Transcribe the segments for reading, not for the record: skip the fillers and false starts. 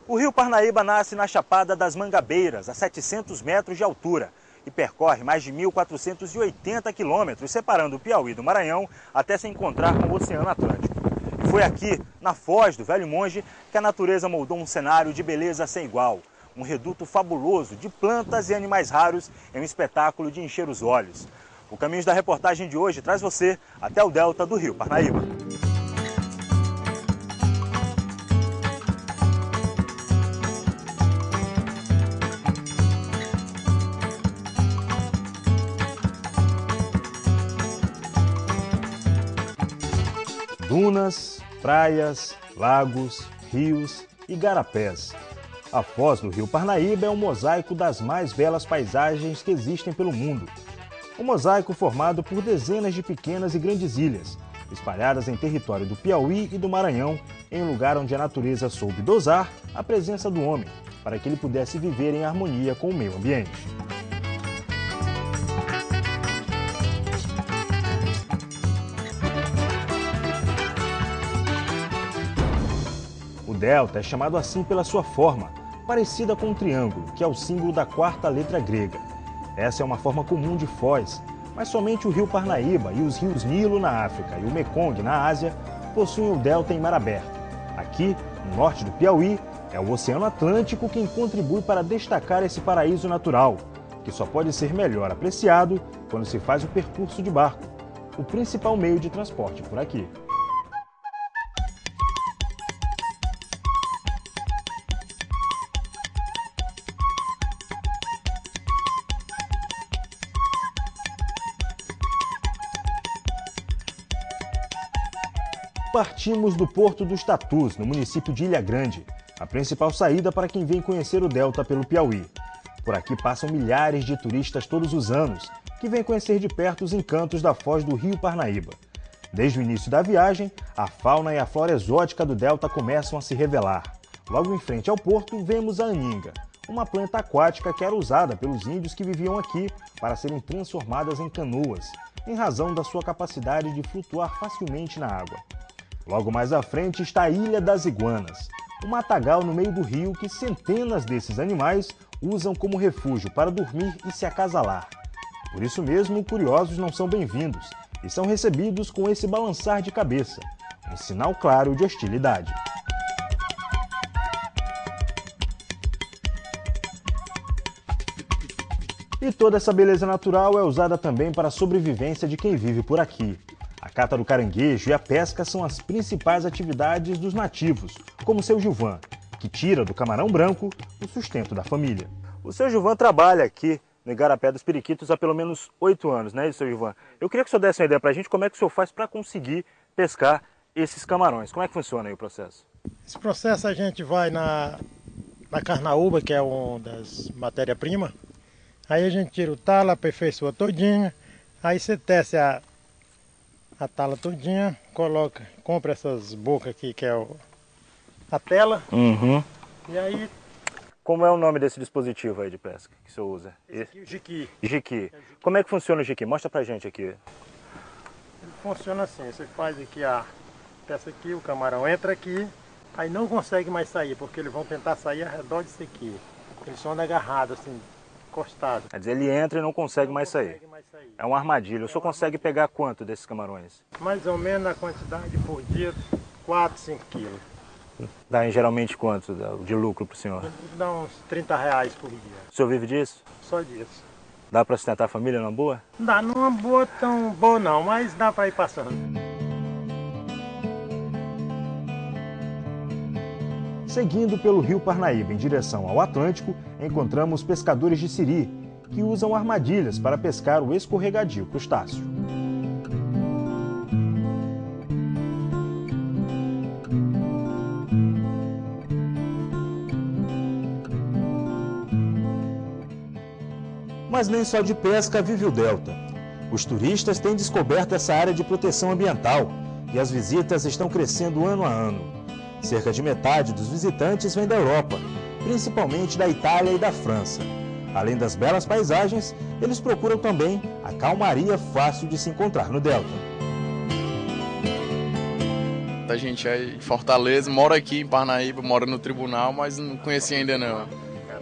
O rio Parnaíba nasce na Chapada das Mangabeiras, a 700 metros de altura, e percorre mais de 1.480 quilômetros, separando o Piauí do Maranhão até se encontrar com o Oceano Atlântico. Foi aqui, na Foz do Velho Monte, que a natureza moldou um cenário de beleza sem igual. Um reduto fabuloso de plantas e animais raros em um espetáculo de encher os olhos. O Caminhos da Reportagem de hoje traz você até o delta do rio Parnaíba. Dunas, praias, lagos, rios, igarapés. A foz do rio Parnaíba é um mosaico das mais belas paisagens que existem pelo mundo. Um mosaico formado por dezenas de pequenas e grandes ilhas, espalhadas em território do Piauí e do Maranhão, em um lugar onde a natureza soube dosar a presença do homem, para que ele pudesse viver em harmonia com o meio ambiente. O delta é chamado assim pela sua forma, parecida com um triângulo, que é o símbolo da quarta letra grega. Essa é uma forma comum de foz, mas somente o rio Parnaíba e os rios Nilo na África e o Mekong na Ásia possuem o delta em mar aberto. Aqui, no norte do Piauí, é o Oceano Atlântico quem contribui para destacar esse paraíso natural, que só pode ser melhor apreciado quando se faz o percurso de barco, o principal meio de transporte por aqui. Partimos do Porto dos Tatus, no município de Ilha Grande, a principal saída para quem vem conhecer o delta pelo Piauí. Por aqui passam milhares de turistas todos os anos, que vêm conhecer de perto os encantos da foz do rio Parnaíba. Desde o início da viagem, a fauna e a flora exótica do delta começam a se revelar. Logo em frente ao porto, vemos a aninga, uma planta aquática que era usada pelos índios que viviam aqui para serem transformadas em canoas, em razão da sua capacidade de flutuar facilmente na água. Logo mais à frente está a Ilha das Iguanas, um matagal no meio do rio que centenas desses animais usam como refúgio para dormir e se acasalar. Por isso mesmo, curiosos não são bem-vindos e são recebidos com esse balançar de cabeça, um sinal claro de hostilidade. E toda essa beleza natural é usada também para a sobrevivência de quem vive por aqui. A cata do caranguejo e a pesca são as principais atividades dos nativos, como o seu Gilvan, que tira do camarão branco o sustento da família. O seu Gilvan trabalha aqui no Igarapé dos Periquitos há pelo menos 8 anos, né, seu Gilvan? Eu queria que o senhor desse uma ideia para a gente como é que o senhor faz para conseguir pescar esses camarões. Como é que funciona aí o processo? Esse processo a gente vai na carnaúba, que é uma das matérias-primas. Aí a gente tira o talo, aperfeiçoa todinha, aí você tece a tala todinha, compra essas bocas aqui que é a tela. Uhum. E aí... Como é o nome desse dispositivo aí de pesca que o senhor usa? Esse aqui é o jiqui. Jiqui. Como é que funciona o jiqui? Mostra pra gente aqui. Ele funciona assim, você faz aqui a peça aqui, o camarão entra aqui, aí não consegue mais sair, porque eles vão tentar sair ao redor disso aqui. Eles são agarrados assim, encostados. Quer dizer, ele entra e não consegue mais sair. É uma armadilha. O senhor consegue pegar quanto desses camarões? Mais ou menos a quantidade por dia, 4, 5 quilos. Dá geralmente quanto de lucro para o senhor? Dá uns 30 reais por dia. O senhor vive disso? Só disso. Dá para sustentar a família numa boa? Não dá numa boa tão boa não, mas dá para ir passando. Seguindo pelo rio Parnaíba em direção ao Atlântico, encontramos pescadores de siri, que usam armadilhas para pescar o escorregadio crustáceo. Mas nem só de pesca vive o delta. Os turistas têm descoberto essa área de proteção ambiental e as visitas estão crescendo ano a ano. Cerca de metade dos visitantes vem da Europa, principalmente da Itália e da França. Além das belas paisagens, eles procuram também a calmaria fácil de se encontrar no delta. da gente aí em Fortaleza, moro aqui em Parnaíba, moro no tribunal, mas não conheci ainda não.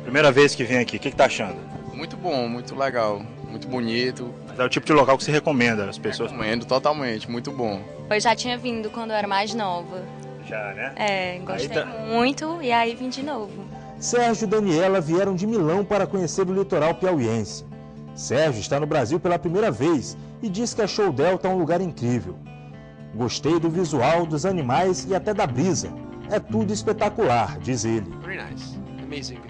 Primeira vez que vem aqui, o que tá achando? Muito bom, muito legal, muito bonito. Mas é o tipo de local que você recomenda às pessoas? Recomendo totalmente, muito bom. Eu já tinha vindo quando eu era mais nova. Já, né? Gostei muito e aí vim de novo. Sérgio e Daniela vieram de Milão para conhecer o litoral piauiense. Sérgio está no Brasil pela primeira vez e diz que achou o Delta um lugar incrível. Gostei do visual, dos animais e até da brisa. É tudo espetacular, diz ele. Very nice. Amazing.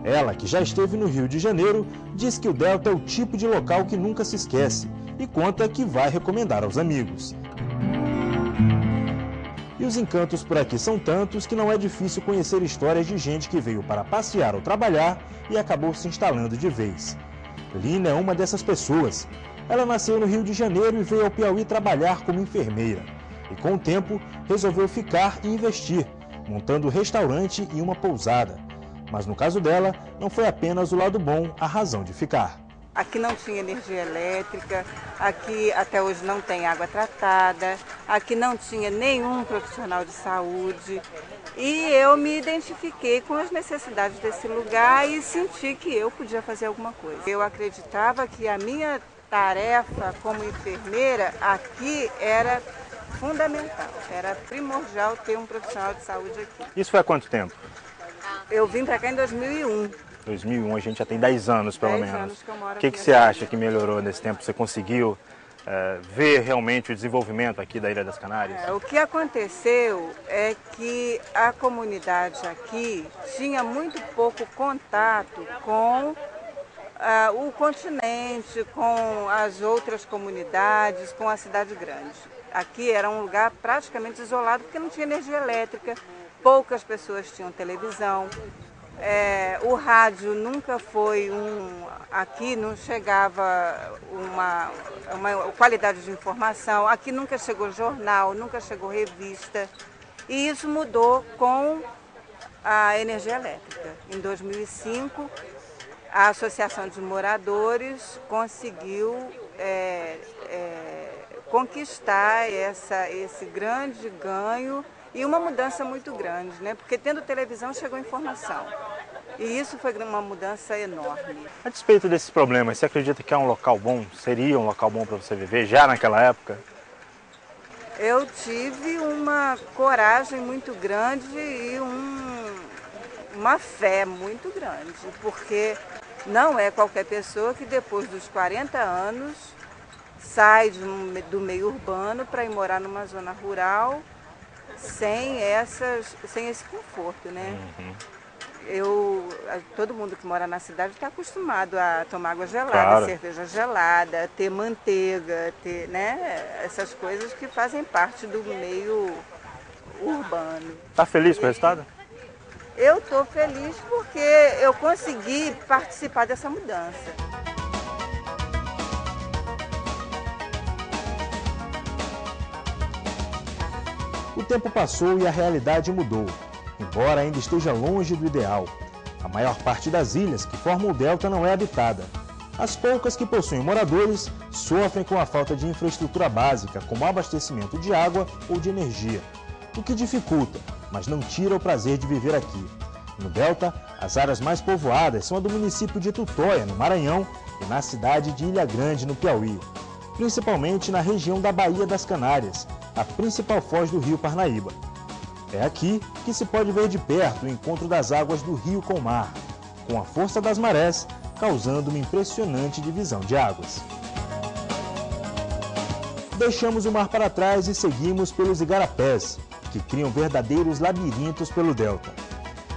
Ela, que já esteve no Rio de Janeiro, diz que o Delta é o tipo de local que nunca se esquece e conta que vai recomendar aos amigos. E os encantos por aqui são tantos que não é difícil conhecer histórias de gente que veio para passear ou trabalhar e acabou se instalando de vez. Lina é uma dessas pessoas. Ela nasceu no Rio de Janeiro e veio ao Piauí trabalhar como enfermeira. E com o tempo, resolveu ficar e investir, montando um restaurante e uma pousada. Mas no caso dela, não foi apenas o lado bom a razão de ficar. Aqui não tinha energia elétrica, aqui até hoje não tem água tratada, aqui não tinha nenhum profissional de saúde. E eu me identifiquei com as necessidades desse lugar e senti que eu podia fazer alguma coisa. Eu acreditava que a minha tarefa como enfermeira aqui era fundamental, era primordial ter um profissional de saúde aqui. Isso foi há quanto tempo? Eu vim para cá em 2001. 2001, a gente já tem 10 anos pelo 10 menos. anos que eu moro O que aqui você acha que melhorou nesse tempo? Você conseguiu ver realmente o desenvolvimento aqui da Ilha das Canárias? O que aconteceu é que a comunidade aqui tinha muito pouco contato com o continente, com as outras comunidades, com a cidade grande. Aqui era um lugar praticamente isolado porque não tinha energia elétrica, poucas pessoas tinham televisão. O rádio nunca foi aqui não chegava uma qualidade de informação, aqui nunca chegou jornal, nunca chegou revista. E isso mudou com a energia elétrica. Em 2005, a Associação de Moradores conseguiu conquistar esse grande ganho e uma mudança muito grande, né? Porque tendo televisão chegou informação. E isso foi uma mudança enorme. A despeito desses problemas, você acredita que é um local bom? Seria um local bom para você viver já naquela época? Eu tive uma coragem muito grande e uma fé muito grande, porque não é qualquer pessoa que depois dos 40 anos sai do meio urbano para ir morar numa zona rural sem esse conforto, né? Todo mundo que mora na cidade está acostumado a tomar água gelada, claro, cerveja gelada, ter manteiga, ter, né, essas coisas que fazem parte do meio urbano. Está feliz com o resultado? Eu estou feliz porque eu consegui participar dessa mudança. O tempo passou e a realidade mudou, embora ainda esteja longe do ideal. A maior parte das ilhas que formam o delta não é habitada. As poucas que possuem moradores sofrem com a falta de infraestrutura básica, como abastecimento de água ou de energia, o que dificulta, mas não tira o prazer de viver aqui. No delta, as áreas mais povoadas são a do município de Tutóia, no Maranhão, e na cidade de Ilha Grande, no Piauí, principalmente na região da Baía das Canárias, a principal foz do rio Parnaíba. É aqui que se pode ver de perto o encontro das águas do rio com o mar, com a força das marés, causando uma impressionante divisão de águas. Deixamos o mar para trás e seguimos pelos igarapés, que criam verdadeiros labirintos pelo delta.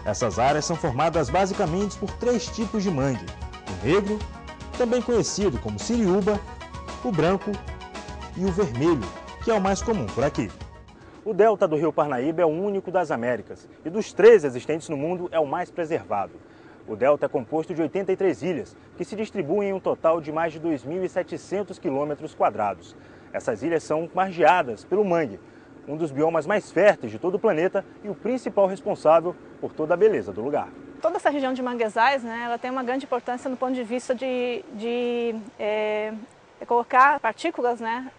Essas áreas são formadas basicamente por 3 tipos de mangue: o negro, também conhecido como siriúba, o branco e o vermelho, que é o mais comum por aqui. O delta do rio Parnaíba é o único das Américas e dos 3 existentes no mundo é o mais preservado. O delta é composto de 83 ilhas, que se distribuem em um total de mais de 2.700 km². Essas ilhas são margeadas pelo mangue, um dos biomas mais férteis de todo o planeta e o principal responsável por toda a beleza do lugar. Toda essa região de manguezais, né, ela tem uma grande importância no ponto de vista de colocar partículas, né,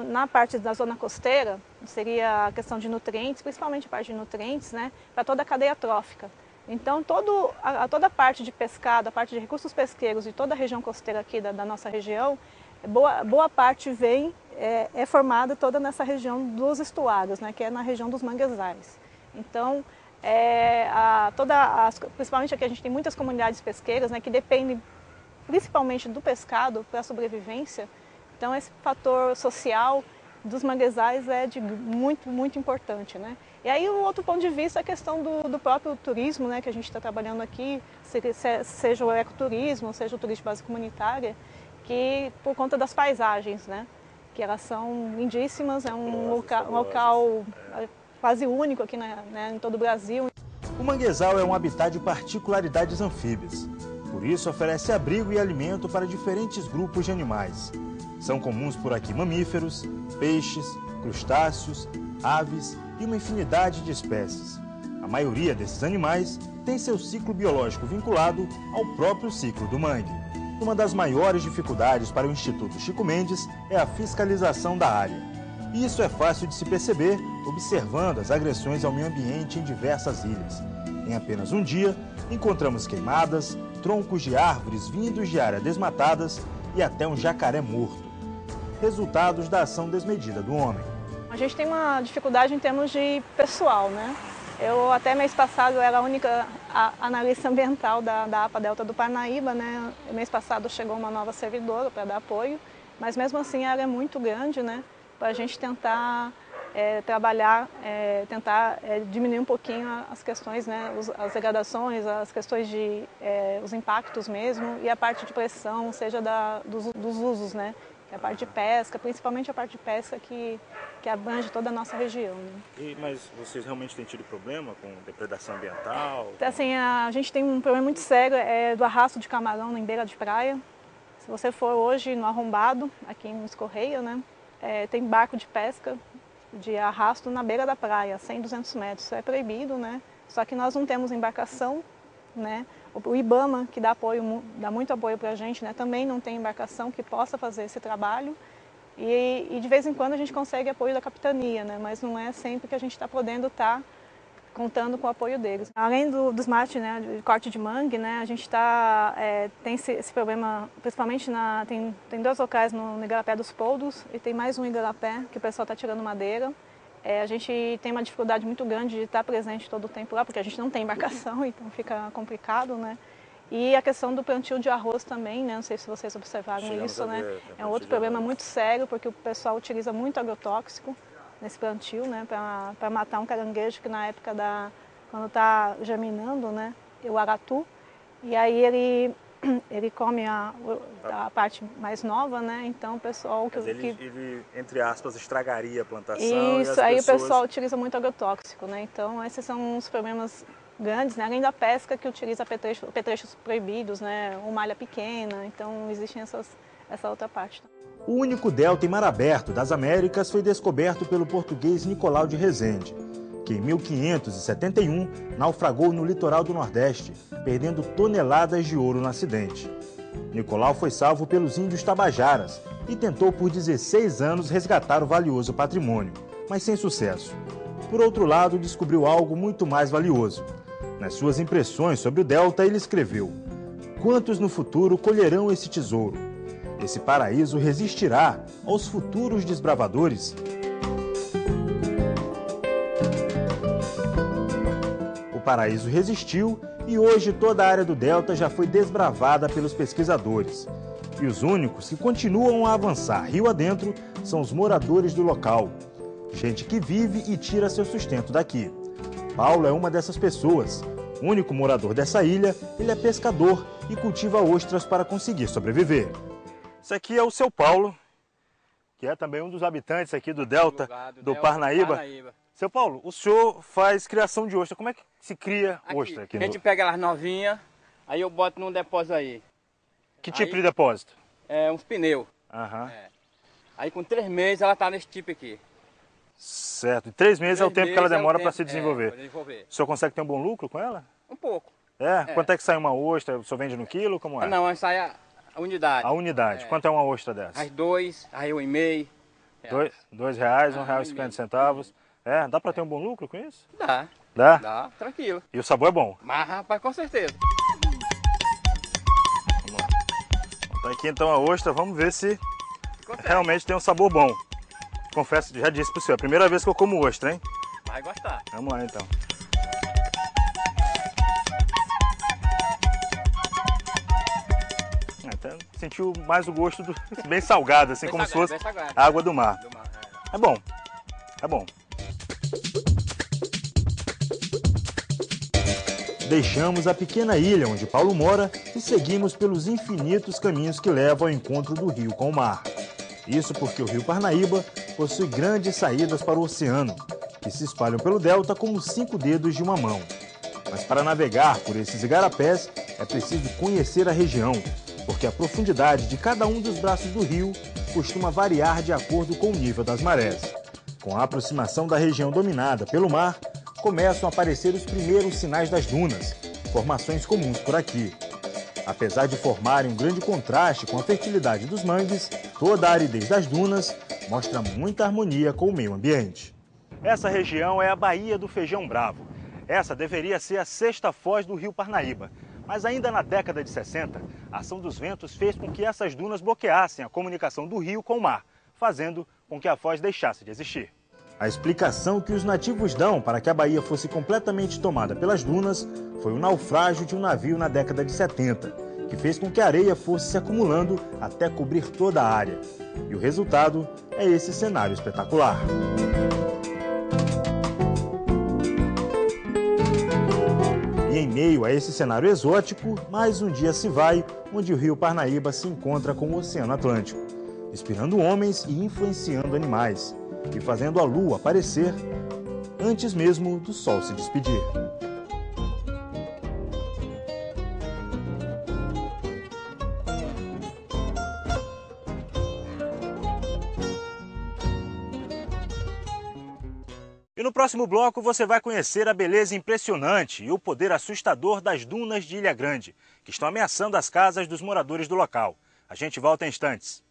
na parte da zona costeira, seria a questão de nutrientes, principalmente a parte de nutrientes, né, para toda a cadeia trófica. Então toda a parte de pescado, a parte de recursos pesqueiros e toda a região costeira aqui da nossa região, boa parte é formada toda nessa região dos estuários, né, que é na região dos manguezais. Então, principalmente aqui a gente tem muitas comunidades pesqueiras, né, que dependem principalmente do pescado para a sobrevivência. Então esse fator social dos manguezais é muito importante, né? E aí o outro ponto de vista é a questão do próprio turismo, né, que a gente está trabalhando aqui, seja o ecoturismo, seja o turismo de base comunitária, que por conta das paisagens, né, que elas são lindíssimas, é um local quase único aqui, né, em todo o Brasil. O manguezal é um habitat de particularidades anfíbias. Por isso, oferece abrigo e alimento para diferentes grupos de animais. São comuns por aqui mamíferos, peixes, crustáceos, aves e uma infinidade de espécies. A maioria desses animais tem seu ciclo biológico vinculado ao próprio ciclo do mangue. Uma das maiores dificuldades para o Instituto Chico Mendes é a fiscalização da área. E isso é fácil de se perceber observando as agressões ao meio ambiente em diversas ilhas. Em apenas um dia, encontramos queimadas, troncos de árvores vindos de áreas desmatadas e até um jacaré morto. Resultados da ação desmedida do homem. A gente tem uma dificuldade em termos de pessoal, né? Eu até mês passado era a única analista ambiental da APA Delta do Parnaíba, né? Mês passado chegou uma nova servidora para dar apoio, mas mesmo assim a área é muito grande, né? Para a gente tentar trabalhar, tentar diminuir um pouquinho as questões, né, as degradações, as questões de os impactos mesmo e a parte de pressão, seja dos usos, né, que é a parte de pesca, principalmente a parte de pesca que abrange toda a nossa região. Né. Mas vocês realmente têm tido problema com depredação ambiental? Assim, a gente tem um problema muito sério do arrasto de camarão em beira de praia. Se você for hoje no Arrombado, aqui em Escorreia, né, tem barco de pesca de arrasto na beira da praia, 100, 200 metros. Isso é proibido, né? Só que nós não temos embarcação, né? O IBAMA, que dá muito apoio para a gente, né? Também não tem embarcação que possa fazer esse trabalho. E de vez em quando a gente consegue apoio da capitania, né? Mas não é sempre que a gente está podendo estar contando com o apoio deles. Além dos mates, né, de corte de mangue, né, a gente tem esse problema, principalmente tem 2 locais no Igarapé dos Poldos e tem mais um Igarapé que o pessoal está tirando madeira. A gente tem uma dificuldade muito grande de estar presente todo o tempo lá, porque a gente não tem embarcação, então fica complicado, né? E a questão do plantio de arroz também, né? Não sei se vocês observaram isso, né? É um outro problema muito sério, porque o pessoal utiliza muito agrotóxico nesse plantio, né, para matar um caranguejo que na época quando está germinando, né, o aratu, e aí ele come a parte mais nova, né, então o pessoal... Ele, entre aspas, estragaria a plantação. Isso, aí o pessoal utiliza muito agrotóxico, né, então esses são os problemas grandes, né, além da pesca que utiliza apetrechos proibidos, né, ou malha pequena, então existem essa outra parte. O único delta em mar aberto das Américas foi descoberto pelo português Nicolau de Rezende, que em 1571 naufragou no litoral do Nordeste, perdendo toneladas de ouro no acidente. Nicolau foi salvo pelos índios tabajaras e tentou por 16 anos resgatar o valioso patrimônio, mas sem sucesso. Por outro lado, descobriu algo muito mais valioso. Nas suas impressões sobre o delta, ele escreveu: "Quantos no futuro colherão esse tesouro? Esse paraíso resistirá aos futuros desbravadores?" O paraíso resistiu e hoje toda a área do delta já foi desbravada pelos pesquisadores. E os únicos que continuam a avançar rio adentro são os moradores do local. Gente que vive e tira seu sustento daqui. Paulo é uma dessas pessoas. Único morador dessa ilha, ele é pescador e cultiva ostras para conseguir sobreviver. Esse aqui é o seu Paulo, que é também um dos habitantes aqui do delta do Parnaíba. Seu Paulo, o senhor faz criação de ostra. Como é que se cria ostra aqui? A gente pega elas novinhas, aí eu boto num depósito aí. Que tipo de depósito? Uns pneus. Aí com 3 meses ela tá nesse tipo aqui. Certo. E 3 meses é o tempo que ela demora para se desenvolver. O senhor consegue ter um bom lucro com ela? Um pouco. Quanto é que sai uma ostra? O senhor vende no quilo? Como é? Não, sai A unidade. A unidade. Quanto é uma ostra dessa? As 2, aí 1,5. R$2, R$1,50. É, dá para ter um bom lucro com isso? Dá. Dá? Dá, tranquilo. E o sabor é bom? Mas, rapaz, com certeza. Vamos lá. Tá aqui então a ostra, vamos ver se realmente tem um sabor bom. Confesso, já disse pro senhor, é a primeira vez que eu como ostra, hein? Vai gostar. Vamos lá então. Até sentiu mais o gosto bem salgado, assim, como se fosse água do mar. É bom, é bom. Deixamos a pequena ilha onde Paulo mora e seguimos pelos infinitos caminhos que levam ao encontro do rio com o mar. Isso porque o rio Parnaíba possui grandes saídas para o oceano, que se espalham pelo delta como 5 dedos de uma mão. Mas para navegar por esses igarapés é preciso conhecer a região, porque a profundidade de cada um dos braços do rio costuma variar de acordo com o nível das marés. Com a aproximação da região dominada pelo mar, começam a aparecer os primeiros sinais das dunas, formações comuns por aqui. Apesar de formarem um grande contraste com a fertilidade dos mangues, toda a aridez das dunas mostra muita harmonia com o meio ambiente. Essa região é a Baía do Feijão Bravo. Essa deveria ser a 6ª foz do rio Parnaíba, mas ainda na década de 60, a ação dos ventos fez com que essas dunas bloqueassem a comunicação do rio com o mar, fazendo com que a foz deixasse de existir. A explicação que os nativos dão para que a baía fosse completamente tomada pelas dunas foi o naufrágio de um navio na década de 70, que fez com que a areia fosse se acumulando até cobrir toda a área. E o resultado é esse cenário espetacular. E em meio a esse cenário exótico, mais um dia se vai, onde o rio Parnaíba se encontra com o Oceano Atlântico, inspirando homens e influenciando animais, e fazendo a lua aparecer antes mesmo do sol se despedir. E no próximo bloco você vai conhecer a beleza impressionante e o poder assustador das dunas de Ilha Grande, que estão ameaçando as casas dos moradores do local. A gente volta em instantes.